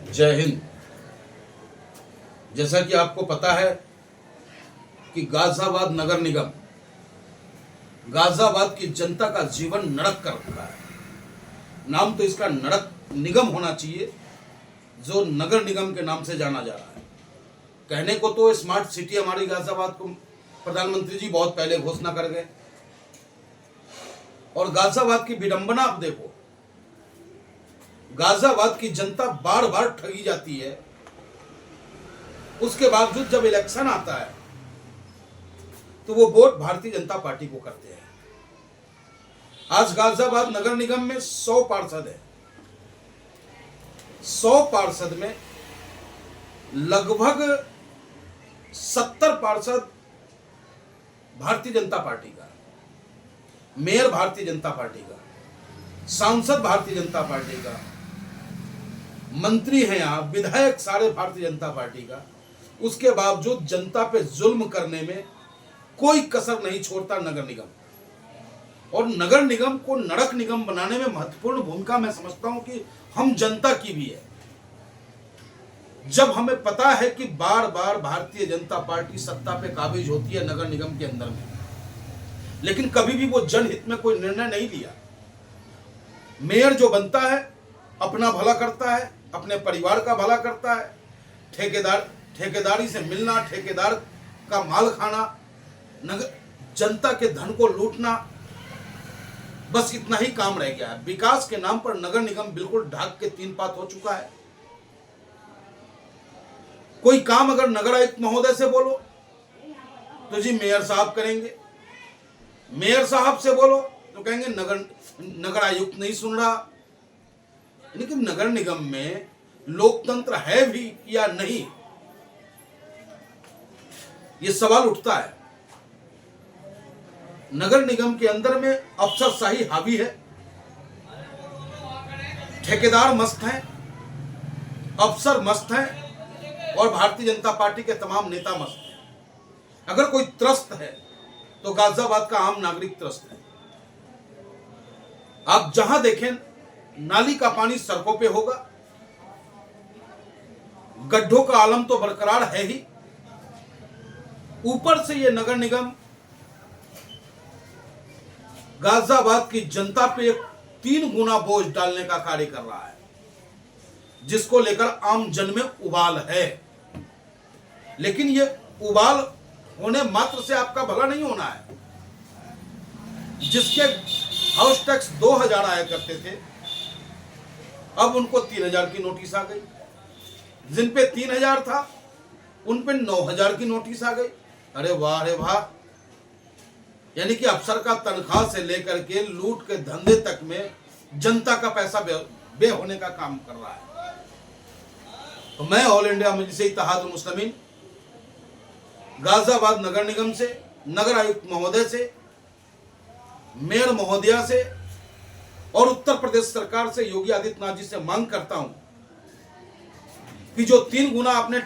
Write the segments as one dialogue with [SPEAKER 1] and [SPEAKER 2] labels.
[SPEAKER 1] जय हिंद। जैसा कि आपको पता है कि गाजियाबाद नगर निगम गाजियाबाद की जनता का जीवन नरक कर रखा है। नाम तो इसका नरक निगम होना चाहिए, जो नगर निगम के नाम से जाना जा रहा है। कहने को तो स्मार्ट सिटी हमारी गाजियाबाद को प्रधानमंत्री जी बहुत पहले घोषणा कर गए, और गाजियाबाद की विडंबना आप देखो। गाजियाबाद की जनता बार बार ठगी जाती है, उसके बावजूद जब इलेक्शन आता है तो वो वोट भारतीय जनता पार्टी को करते हैं। आज गाजियाबाद नगर निगम में 100 पार्षद है। 100 पार्षद में लगभग 70 पार्षद भारतीय जनता पार्टी का, मेयर भारतीय जनता पार्टी का, सांसद भारतीय जनता पार्टी का, मंत्री हैं यहाँ, विधायक सारे भारतीय जनता पार्टी का। उसके बावजूद जनता पे जुल्म करने में कोई कसर नहीं छोड़ता नगर निगम। और नगर निगम को नरक निगम बनाने में महत्वपूर्ण भूमिका मैं समझता हूं कि हम जनता की भी है। जब हमें पता है कि बार बार भारतीय जनता पार्टी सत्ता पे काबिज होती है नगर निगम के अंदर में, लेकिन कभी भी वो जनहित में कोई निर्णय नहीं लिया। मेयर जो बनता है अपना भला करता है, अपने परिवार का भला करता है। ठेकेदारी से मिलना, ठेकेदार का माल खाना, जनता के धन को लूटना, बस इतना ही काम रह गया है। विकास के नाम पर नगर निगम बिल्कुल ढाक के 3 पात हो चुका है। कोई काम अगर नगर आयुक्त महोदय से बोलो तो जी मेयर साहब करेंगे, मेयर साहब से बोलो तो कहेंगे नगर आयुक्त नहीं सुन रहा। लेकिन नगर निगम में लोकतंत्र है भी या नहीं, ये सवाल उठता है। नगर निगम के अंदर में अफसरशाही हावी है। ठेकेदार मस्त हैं, अफसर मस्त हैं, और भारतीय जनता पार्टी के तमाम नेता मस्त हैं। अगर कोई त्रस्त है तो गाजियाबाद का आम नागरिक त्रस्त है। आप जहां देखें नाली का पानी सड़कों पे होगा, गड्ढों का आलम तो बरकरार है ही। ऊपर से ये नगर निगम गाजियाबाद की जनता पे 3 गुना बोझ डालने का कार्य कर रहा है, जिसको लेकर आम जन में उबाल है। लेकिन ये उबाल होने मात्र से आपका भला नहीं होना है। जिसके हाउस टैक्स 2000 आया करते थे, अब उनको 3000 की नोटिस आ गई। जिन पे 3000 था उन पे 9000 की नोटिस आ गई। अरे वाह रे वाह! यानी कि अफसर का तनख्वाह से लेकर के लूट के धंधे तक में जनता का पैसा बे होने का काम कर रहा है। तो मैं ऑल इंडिया मजलिस इत्तेहादुल मुस्लिमीन गाजियाबाद नगर निगम से, नगर आयुक्त महोदय से, मेयर महोदया से और उत्तर प्रदेश सरकार से, योगी आदित्यनाथ जी से मांग करता हूं कि जो 3 गुना आपने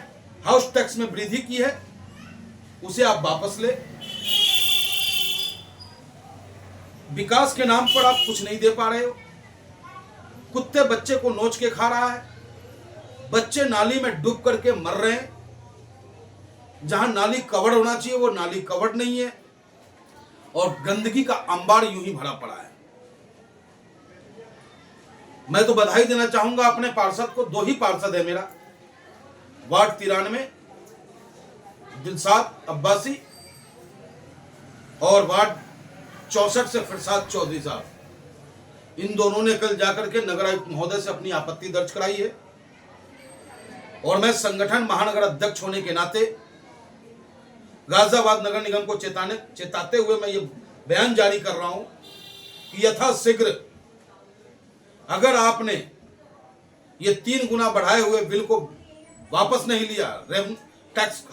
[SPEAKER 1] हाउस टैक्स में वृद्धि की है उसे आप वापस ले। विकास के नाम पर आप कुछ नहीं दे पा रहे हो। कुत्ते बच्चे को नोच के खा रहा है, बच्चे नाली में डूब करके मर रहे हैं। जहां नाली कवर्ड होना चाहिए वो नाली कवर्ड नहीं है, और गंदगी का अंबार यूं ही भरा पड़ा है। मैं तो बधाई देना चाहूंगा अपने पार्षद को। 2 ही पार्षद है मेरा, वार्ड 93 दिलशाद अब्बासी और वार्ड 64 से फिरसाद चौधरी साहब। इन दोनों ने कल जाकर के नगर आयुक्त महोदय से अपनी आपत्ति दर्ज कराई है, और मैं संगठन महानगर अध्यक्ष होने के नाते गाजियाबाद नगर निगम को चेताते हुए मैं ये बयान जारी कर रहा हूं कि यथाशीघ्र अगर आपने ये 3 गुना बढ़ाए हुए बिल को वापस नहीं लिया,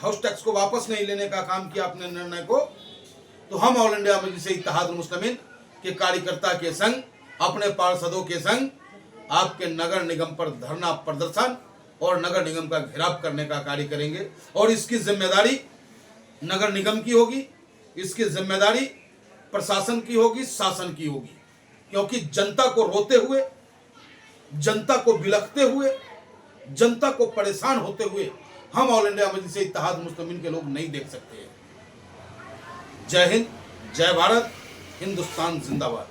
[SPEAKER 1] हाउस टैक्स को वापस नहीं लेने का काम किया आपने निर्णय को, तो हम ऑल इंडिया मजलिस इत्तेहादुल मुस्लिमीन के कार्यकर्ता के संग, अपने पार्षदों के संग आपके नगर निगम पर धरना प्रदर्शन और नगर निगम का घेराव करने का कार्य करेंगे। और इसकी जिम्मेदारी नगर निगम की होगी, इसकी जिम्मेदारी प्रशासन की होगी, शासन की होगी। क्योंकि जनता को रोते हुए, जनता को बिलखते हुए, जनता को परेशान होते हुए हम ऑल इंडिया मजलिस इत्तेहाद मुस्लिमीन के लोग नहीं देख सकते हैं। जय हिंद, जय भारत, हिंदुस्तान जिंदाबाद।